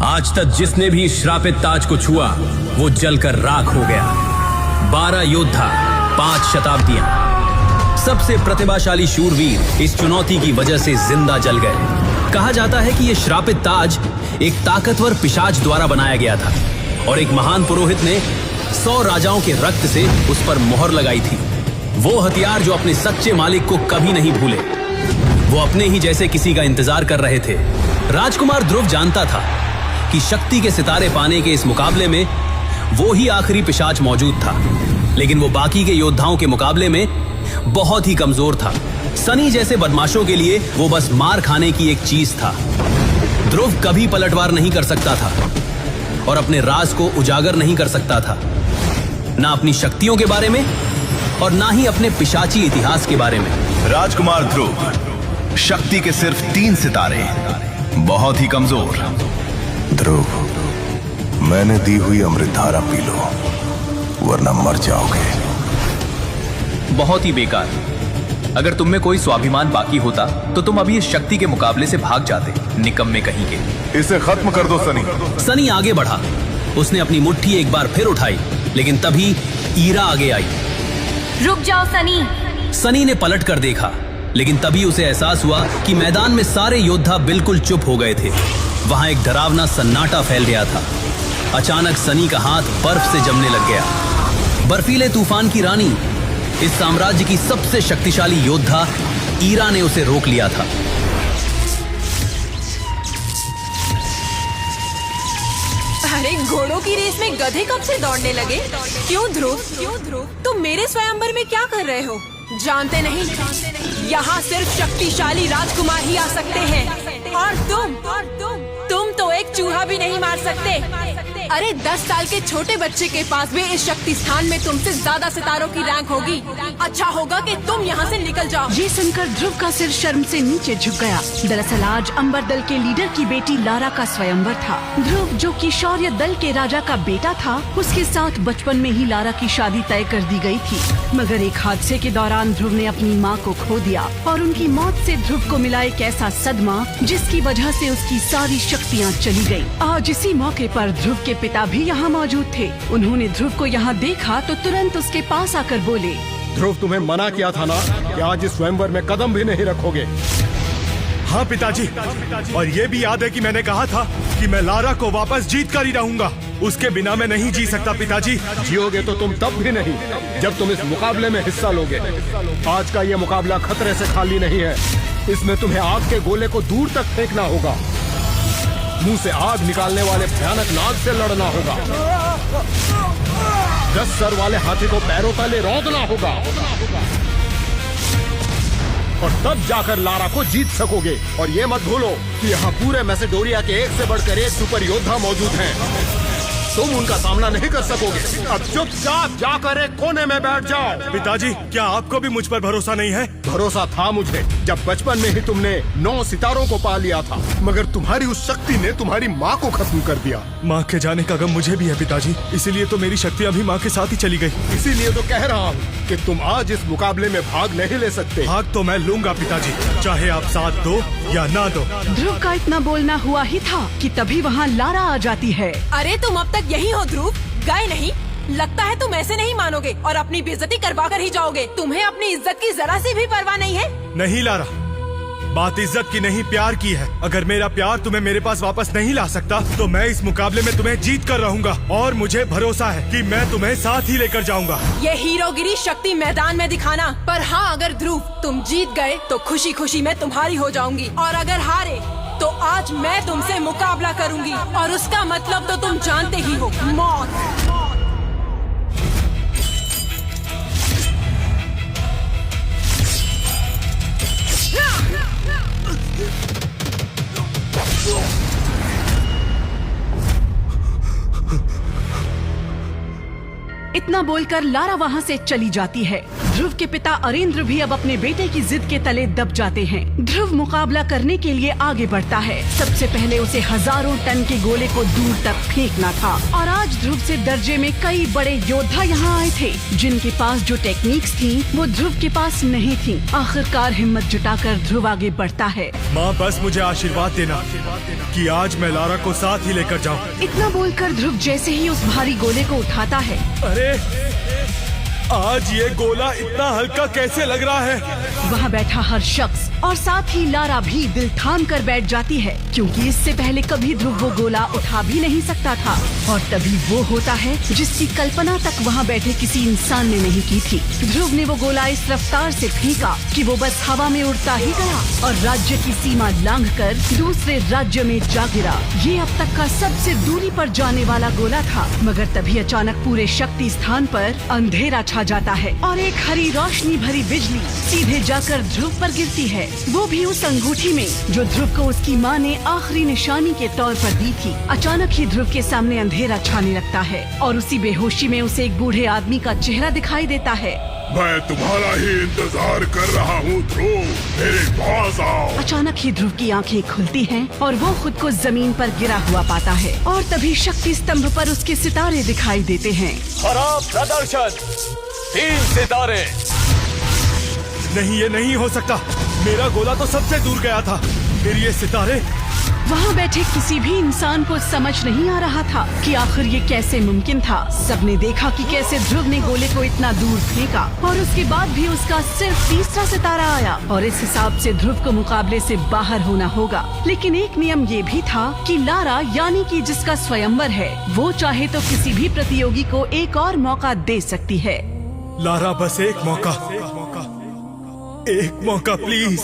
आज तक जिसने भी इस श्रापित ताज को छुआ वो जलकर राख हो गया। 12 योद्धा, 5 शताब्दियां, सबसे प्रतिभाशाली शूरवीर इस चुनौती की वजह से जिंदा जल गए। कहा जाता है कि यह श्रापित ताज एक ताकतवर पिशाच द्वारा बनाया गया था और एक महान पुरोहित ने 100 राजाओं के रक्त से उस पर मोहर लगाई थी। वो हथियार जो अपने सच्चे मालिक को कभी नहीं भूले। वो अपने ही जैसे किसी का इंतजार कर रहे थे। राजकुमार ध्रुव जानता था कि शक्ति के सितारे पाने के इस मुकाबले में वो ही आखिरी पिशाच मौजूद था, लेकिन वो बाकी के योद्धाओं के मुकाबले में बहुत ही कमजोर था। सनी जैसे बदमाशों के लिए वो बस मार खाने की एक चीज था। ध्रुव कभी पलटवार नहीं कर सकता था और अपने राज को उजागर नहीं कर सकता था, ना अपनी शक्तियों के बारे में और ना ही अपने पिशाची इतिहास के बारे में। राजकुमार ध्रुव, शक्ति के सिर्फ 3 सितारे, बहुत ही कमजोर। ध्रुव, मैंने दी हुई अमृतधारा पी लो वरना मर जाओगे। बहुत ही बेकार। अगर तुम में कोई स्वाभिमान बाकी होता तो तुम अभी इस शक्ति के मुकाबले से भाग जाते, निकम्मे कहीं के। इसे खत्म कर दो सनी। सनी आगे बढ़ा। उसने अपनी मुट्ठी एक बार फिर उठाई, लेकिन तभी ईरा आगे आई। रुक जाओ सनी। सनी ने पलट कर देखा, लेकिन तभी उसे एहसास हुआ कि मैदान में सारे योद्धा बिल्कुल चुप हो गए थे। वहां एक डरावना सन्नाटा फैल गया था। अचानक सनी का हाथ बर्फ से जमने लग गया। बर्फीले तूफान की रानी, इस साम्राज्य की सबसे शक्तिशाली योद्धा ईरा ने उसे रोक लिया था। अरे घोड़ों की रेस में गधे कब से दौड़ने लगे? क्यों ध्रुव? तुम मेरे स्वयंवर में क्या कर रहे हो? जानते नहीं, यहाँ सिर्फ शक्तिशाली राजकुमार ही आ सकते हैं और तुम तो एक चूहा भी नहीं मार सकते। अरे 10 साल के छोटे बच्चे के पास भी इस शक्ति स्थान में तुमसे ज्यादा सितारों की रैंक होगी। अच्छा होगा कि तुम यहाँ से निकल जाओ। ये सुनकर ध्रुव का सिर शर्म से नीचे झुक गया। दरअसल आज अंबर दल के लीडर की बेटी लारा का स्वयंवर था। ध्रुव, जो कि शौर्य दल के राजा का बेटा था, उसके साथ बचपन में ही लारा की शादी तय कर दी गई थी। मगर एक हादसे के दौरान ध्रुव ने अपनी माँ को खो दिया और उनकी मौत से ध्रुव को मिला एक ऐसा सदमा जिसकी वजह से उसकी सारी शक्तियाँ चली गयी। आज इसी मौके पर ध्रुव के पिता भी यहाँ मौजूद थे। उन्होंने ध्रुव को यहाँ देखा तो तुरंत उसके पास आकर बोले, ध्रुव, तुम्हें मना किया था ना कि आज इस स्वयंवर में कदम भी नहीं रखोगे। हाँ पिताजी, और ये भी याद है कि मैंने कहा था कि मैं लारा को वापस जीत कर ही रहूंगा। उसके बिना मैं नहीं जी सकता पिताजी। जियोगे तो तुम तब भी नहीं जब तुम इस मुकाबले में हिस्सा लोगे। आज का ये मुकाबला खतरे से खाली नहीं है। इसमें तुम्हें आग के गोले को दूर तक फेंकना होगा, मुंह से आग निकालने वाले भयानक नाग से लड़ना होगा, 10 सर वाले हाथी को पैरों तले रौंदना होगा और तब जाकर लारा को जीत सकोगे। और ये मत भूलो कि यहाँ पूरे मैसेडोरिया के एक से बढ़कर एक सुपर योद्धा मौजूद हैं। तुम उनका सामना नहीं कर सकोगे। अब चुपचाप जाकर एक कोने में बैठ जाओ। पिताजी, क्या आपको भी मुझ पर भरोसा नहीं है? भरोसा था मुझे जब बचपन में ही तुमने 9 सितारों को पा लिया था, मगर तुम्हारी उस शक्ति ने तुम्हारी माँ को खत्म कर दिया। माँ के जाने का गम मुझे भी है पिताजी, इसीलिए तो मेरी शक्तियाँ भी माँ के साथ ही चली गई। इसीलिए तो कह रहा हूँ कि तुम आज इस मुकाबले में भाग नहीं ले सकते। भाग तो मैं लूंगा पिताजी, चाहे आप साथ दो या ना दो। ध्रुव का इतना बोलना हुआ ही था कि तभी वहाँ लारा आ जाती है। अरे तुम अब तक यही हो ध्रुव, गए नहीं? लगता है तुम ऐसे नहीं मानोगे और अपनी बेइज्जती करवा कर ही जाओगे। तुम्हें अपनी इज्जत की जरा सी भी परवाह नहीं है? नहीं लारा, बात इज्जत की नहीं प्यार की है। अगर मेरा प्यार तुम्हें मेरे पास वापस नहीं ला सकता तो मैं इस मुकाबले में तुम्हें जीत कर रहूंगा और मुझे भरोसा है कि मैं तुम्हें साथ ही लेकर जाऊंगा। ये हीरोगिरी शक्ति मैदान में दिखाना। पर हाँ, अगर ध्रुव तुम जीत गए तो खुशी खुशी मैं तुम्हारी हो जाऊंगी, और अगर हारे तो आज मैं तुमसे मुकाबला करूंगी और उसका मतलब तो तुम जानते ही हो, मौत। इतना बोलकर लारा वहाँ से चली जाती है। ध्रुव के पिता अरेंद्र भी अब अपने बेटे की जिद के तले दब जाते हैं। ध्रुव मुकाबला करने के लिए आगे बढ़ता है। सबसे पहले उसे हजारों टन के गोले को दूर तक फेंकना था और आज ध्रुव से दर्जे में कई बड़े योद्धा यहाँ आए थे जिनके पास जो टेक्निक्स थी वो ध्रुव के पास नहीं थी। आखिरकार हिम्मत जुटाकर ध्रुव आगे बढ़ता है। माँ बस मुझे आशीर्वाद देना कि आज मैं लारा को साथ ही लेकर जाऊँ। इतना बोलकर ध्रुव जैसे ही उस भारी गोले को उठाता है, अरे आज ये गोला इतना हल्का कैसे लग रहा है। वहाँ बैठा हर शख्स और साथ ही लारा भी दिल थाम कर बैठ जाती है क्योंकि इससे पहले कभी ध्रुव वो गोला उठा भी नहीं सकता था। और तभी वो होता है जिसकी कल्पना तक वहाँ बैठे किसी इंसान ने नहीं की थी। ध्रुव ने वो गोला इस रफ्तार से फेंका कि वो बस हवा में उड़ता ही गया और राज्य की सीमा लांघकर दूसरे राज्य में जा गिरा। ये अब तक का सबसे दूरी पर जाने वाला गोला था, मगर तभी अचानक पूरे शक्ति स्थान पर अंधेरा छा जाता है और एक हरी रोशनी भरी बिजली सीधे जाकर ध्रुव पर गिरती है, वो भी उस अंगूठी में जो ध्रुव को उसकी माँ ने आखिरी निशानी के तौर पर दी थी। अचानक ही ध्रुव के सामने अंधेरा छाने लगता है और उसी बेहोशी में उसे एक बूढ़े आदमी का चेहरा दिखाई देता है। मैं तुम्हारा ही इंतजार कर रहा हूँ ध्रुव, मेरे पास आओ। अचानक ही ध्रुव की आंखें खुलती हैं और वो खुद को जमीन पर गिरा हुआ पाता है और तभी शक्ति स्तंभ पर उसके सितारे दिखाई देते हैं। खराब प्रदर्शन, 3 सितारे। नहीं, ये नहीं हो सकता। मेरा गोला तो सबसे दूर गया था, फिर ये सितारे। वहाँ बैठे किसी भी इंसान को समझ नहीं आ रहा था कि आखिर ये कैसे मुमकिन था। सबने देखा कि कैसे ध्रुव ने गोले को इतना दूर फेंका और उसके बाद भी उसका सिर्फ तीसरा सितारा आया और इस हिसाब से ध्रुव को मुकाबले से बाहर होना होगा। लेकिन एक नियम ये भी था कि लारा यानी कि जिसका स्वयंवर है वो चाहे तो किसी भी प्रतियोगी को एक और मौका दे सकती है। लारा बस एक मौका प्लीज।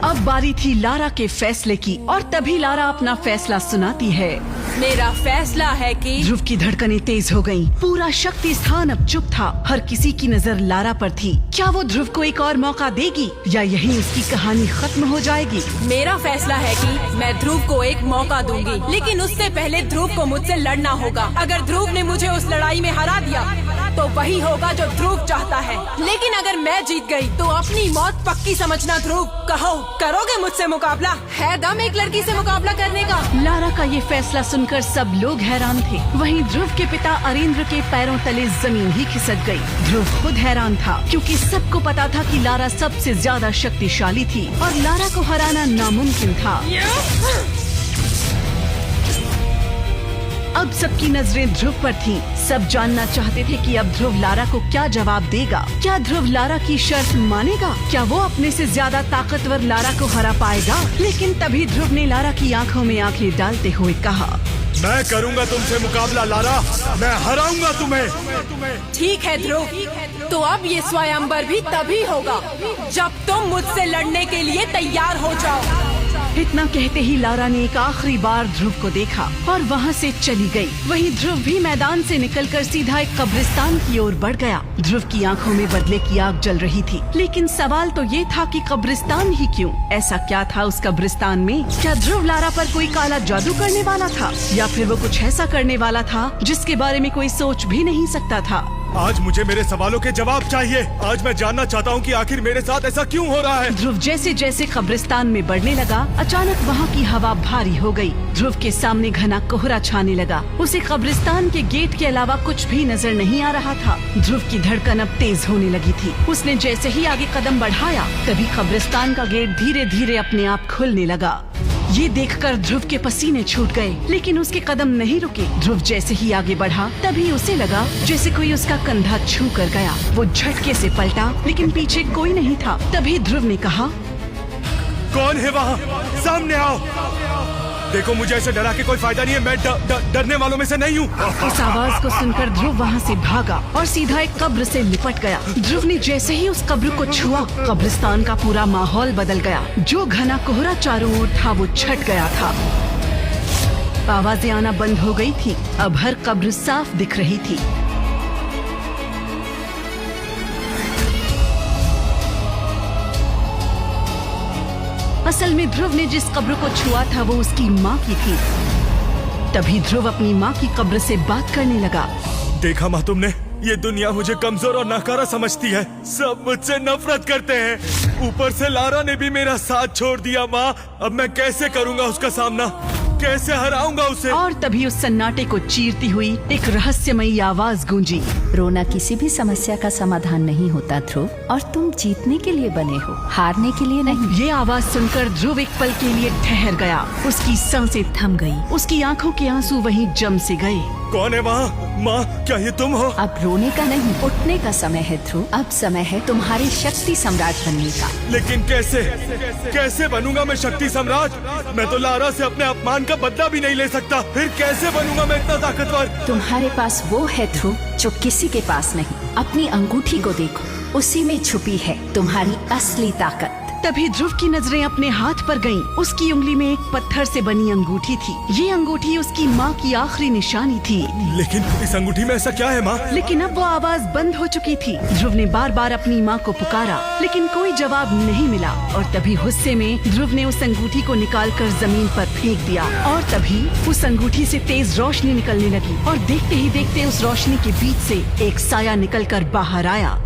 अब बारी थी लारा के फैसले की और तभी लारा अपना फैसला सुनाती है। मेरा फैसला है कि ध्रुव की धड़कनें तेज हो गईं। पूरा शक्ति स्थान अब चुप था। हर किसी की नजर लारा पर थी। क्या वो ध्रुव को एक और मौका देगी या यहीं उसकी कहानी खत्म हो जाएगी? मेरा फैसला है कि मैं ध्रुव को एक मौका दूंगी, लेकिन उससे पहले ध्रुव को मुझसे लड़ना होगा। अगर ध्रुव ने मुझे उस लड़ाई में हरा दिया तो वही होगा जो ध्रुव चाहता है, लेकिन अगर मैं जीत गई तो अपनी मौत पक्की समझना। ध्रुव, कहो करोगे मुझसे मुकाबला? है दम एक लड़की से मुकाबला करने का? लारा का ये फैसला सुनकर सब लोग हैरान थे। वहीं ध्रुव के पिता अरेंद्र के पैरों तले जमीन ही खिसक गई। ध्रुव खुद हैरान था क्योंकि सबको पता था कि लारा सबसे ज्यादा शक्तिशाली थी और लारा को हराना नामुमकिन था। अब सबकी नजरें ध्रुव पर थीं। सब जानना चाहते थे कि अब ध्रुव लारा को क्या जवाब देगा। क्या ध्रुव लारा की शर्त मानेगा? क्या वो अपने से ज्यादा ताकतवर लारा को हरा पाएगा? लेकिन तभी ध्रुव ने लारा की आंखों में आंखें डालते हुए कहा, मैं करूंगा तुमसे मुकाबला लारा, मैं हराऊंगा तुम्हें। ठीक है ध्रुव, तो अब ये स्वयंवर भी तभी होगा जब तुम मुझसे लड़ने के लिए तैयार हो जाओ। इतना कहते ही लारा ने एक आखिरी बार ध्रुव को देखा और वहाँ से चली गई। वहीं ध्रुव भी मैदान से निकलकर सीधा एक कब्रिस्तान की ओर बढ़ गया। ध्रुव की आंखों में बदले की आग जल रही थी, लेकिन सवाल तो ये था कि कब्रिस्तान ही क्यों? ऐसा क्या था उस कब्रिस्तान में? क्या ध्रुव लारा पर कोई काला जादू करने वाला था या फिर वो कुछ ऐसा करने वाला था जिसके बारे में कोई सोच भी नहीं सकता था? आज मुझे मेरे सवालों के जवाब चाहिए। आज मैं जानना चाहता हूँ कि आखिर मेरे साथ ऐसा क्यों हो रहा है। ध्रुव जैसे जैसे कब्रिस्तान में बढ़ने लगा, अचानक वहाँ की हवा भारी हो गई। ध्रुव के सामने घना कोहरा छाने लगा। उसे कब्रिस्तान के गेट के अलावा कुछ भी नजर नहीं आ रहा था। ध्रुव की धड़कन अब तेज होने लगी थी। उसने जैसे ही आगे कदम बढ़ाया, तभी कब्रिस्तान का गेट धीरे धीरे अपने आप खुलने लगा। ये देखकर ध्रुव के पसीने छूट गए, लेकिन उसके कदम नहीं रुके। ध्रुव जैसे ही आगे बढ़ा, तभी उसे लगा जैसे कोई उसका कंधा छू कर गया। वो झटके से पलटा, लेकिन पीछे कोई नहीं था। तभी ध्रुव ने कहा, कौन है वहाँ? सामने आओ। देखो, मुझे ऐसे डरा के कोई फायदा नहीं है। मैं डरने वालों में से नहीं हूँ। उस आवाज को सुनकर ध्रुव वहाँ से भागा और सीधा एक कब्र से लिपट गया। ध्रुव ने जैसे ही उस कब्र को छुआ, कब्रिस्तान का पूरा माहौल बदल गया। जो घना कोहरा चारों ओर था वो छट गया था। आवाजें आना बंद हो गई थी। अब हर कब्र साफ दिख रही थी। असल में ध्रुव ने जिस कब्र को छुआ था वो उसकी माँ की थी। तभी ध्रुव अपनी माँ की कब्र से बात करने लगा। देखा माँ तुमने? ये दुनिया मुझे कमजोर और नाकारा समझती है। सब मुझसे नफरत करते हैं। ऊपर से लारा ने भी मेरा साथ छोड़ दिया। माँ, अब मैं कैसे करूँगा उसका सामना? कैसे हराऊंगा उसे? और तभी उस सन्नाटे को चीरती हुई एक रहस्यमयी आवाज गूंजी। रोना किसी भी समस्या का समाधान नहीं होता ध्रुव, और तुम जीतने के लिए बने हो, हारने के लिए नहीं। ये आवाज सुनकर ध्रुव एक पल के लिए ठहर गया। उसकी सांसें थम गई, उसकी आंखों के आंसू वहीं जम से गए। कौन है माँ? माँ, क्या ये तुम हो? अब रोने का नहीं, उठने का समय है ध्रुव। अब समय है तुम्हारे शक्ति सम्राट बनने का। लेकिन कैसे? कैसे बनूंगा मैं शक्ति सम्राट? मैं तो लारा से अपने अपमान का बदला भी नहीं ले सकता। फिर कैसे बनूंगा मैं इतना ताकतवर? तुम्हारे पास वो है ध्रुव जो किसी के पास नहीं। अपनी अंगूठी को देखो, उसी में छुपी है तुम्हारी असली ताकत। तभी ध्रुव की नजरें अपने हाथ पर गईं। उसकी उंगली में एक पत्थर से बनी अंगूठी थी। ये अंगूठी उसकी माँ की आखिरी निशानी थी। लेकिन इस अंगूठी में ऐसा क्या है माँ? लेकिन अब वो आवाज बंद हो चुकी थी। ध्रुव ने बार बार अपनी माँ को पुकारा, लेकिन कोई जवाब नहीं मिला। और तभी गुस्से में ध्रुव ने उस अंगूठी को निकालकर जमीन पर फेंक दिया। और तभी उस अंगूठी से तेज रोशनी निकलने लगी, और देखते ही देखते उस रोशनी के बीच से एक साया निकलकर बाहर आया।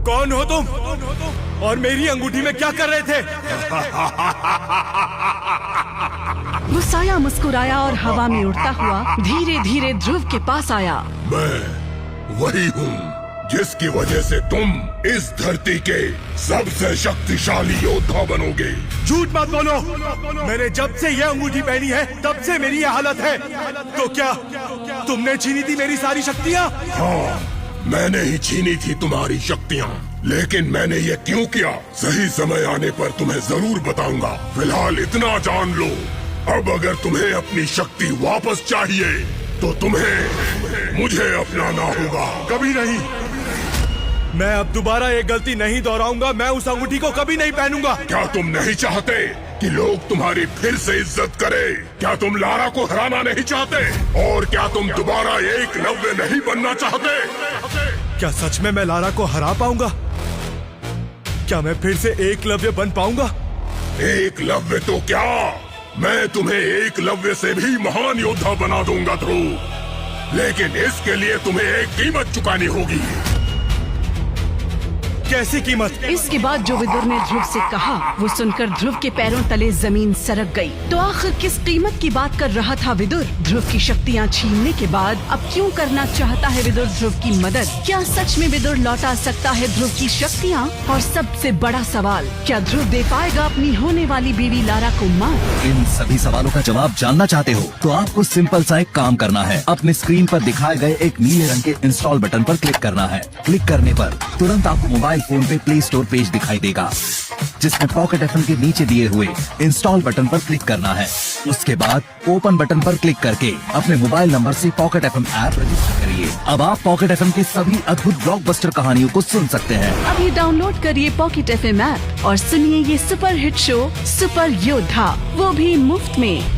कौन हो तुम? और मेरी अंगूठी में क्या कर रहे थे? वो साया मुस्कुराया और हवा में उड़ता हुआ धीरे धीरे ध्रुव के पास आया। मैं वही हूँ जिसकी वजह से तुम इस धरती के सबसे शक्तिशाली योद्धा बनोगे। झूठ मत बोलो। मैंने जब से ये अंगूठी पहनी है तब से मेरी ये हालत है। तो क्या तुमने छीनी थी मेरी सारी शक्तियाँ? हाँ, मैंने ही छीनी थी तुम्हारी शक्तियाँ, लेकिन मैंने ये क्यों किया सही समय आने पर तुम्हें जरूर बताऊंगा। फिलहाल इतना जान लो, अब अगर तुम्हें अपनी शक्ति वापस चाहिए तो तुम्हें मुझे अपनाना होगा। कभी नहीं। मैं अब दोबारा ये गलती नहीं दोहराऊंगा। मैं उस अंगूठी को कभी नहीं पहनूंगा। क्या तुम नहीं चाहते कि लोग तुम्हारी फिर से इज्जत करें? क्या तुम लारा को हराना नहीं चाहते? और क्या तुम दोबारा एकलव्य नहीं बनना चाहते? क्या सच में मैं लारा को हरा पाऊंगा? क्या मैं फिर से एकलव्य बन पाऊंगा? एकलव्य तो क्या, मैं तुम्हें एकलव्य से भी महान योद्धा बना दूंगा ध्रुव। लेकिन इसके लिए तुम्हें एक कीमत चुकानी होगी। कैसी कीमत? इसके बाद जो विदुर ने ध्रुव से कहा वो सुनकर ध्रुव के पैरों तले जमीन सरक गई। तो आखिर किस कीमत की बात कर रहा था विदुर? ध्रुव की शक्तियाँ छीनने के बाद अब क्यों करना चाहता है विदुर ध्रुव की मदद? क्या सच में विदुर लौटा सकता है ध्रुव की शक्तियाँ? और सबसे बड़ा सवाल, क्या ध्रुव दे पाएगा अपनी होने वाली बीवी लारा को मार? इन सभी सवालों का जवाब जानना चाहते हो तो आपको सिंपल सा एक काम करना है। अपने स्क्रीन पर दिखाए गए एक नीले रंग के इंस्टॉल बटन पर क्लिक करना है। क्लिक करने पर तुरंत आपको मोबाइल फोन पे प्ले स्टोर पेज दिखाई देगा, जिसमें पॉकेट एफएम के नीचे दिए हुए इंस्टॉल बटन पर क्लिक करना है। उसके बाद ओपन बटन पर क्लिक करके अपने मोबाइल नंबर से पॉकेट एफएम ऐप रजिस्टर करिए। अब आप पॉकेट एफएम की सभी अद्भुत ब्लॉकबस्टर कहानियों को सुन सकते हैं। अभी डाउनलोड करिए पॉकेट एफएम ऐप और सुनिए ये सुपर हिट शो सुपर योद्धा, वो भी मुफ्त में।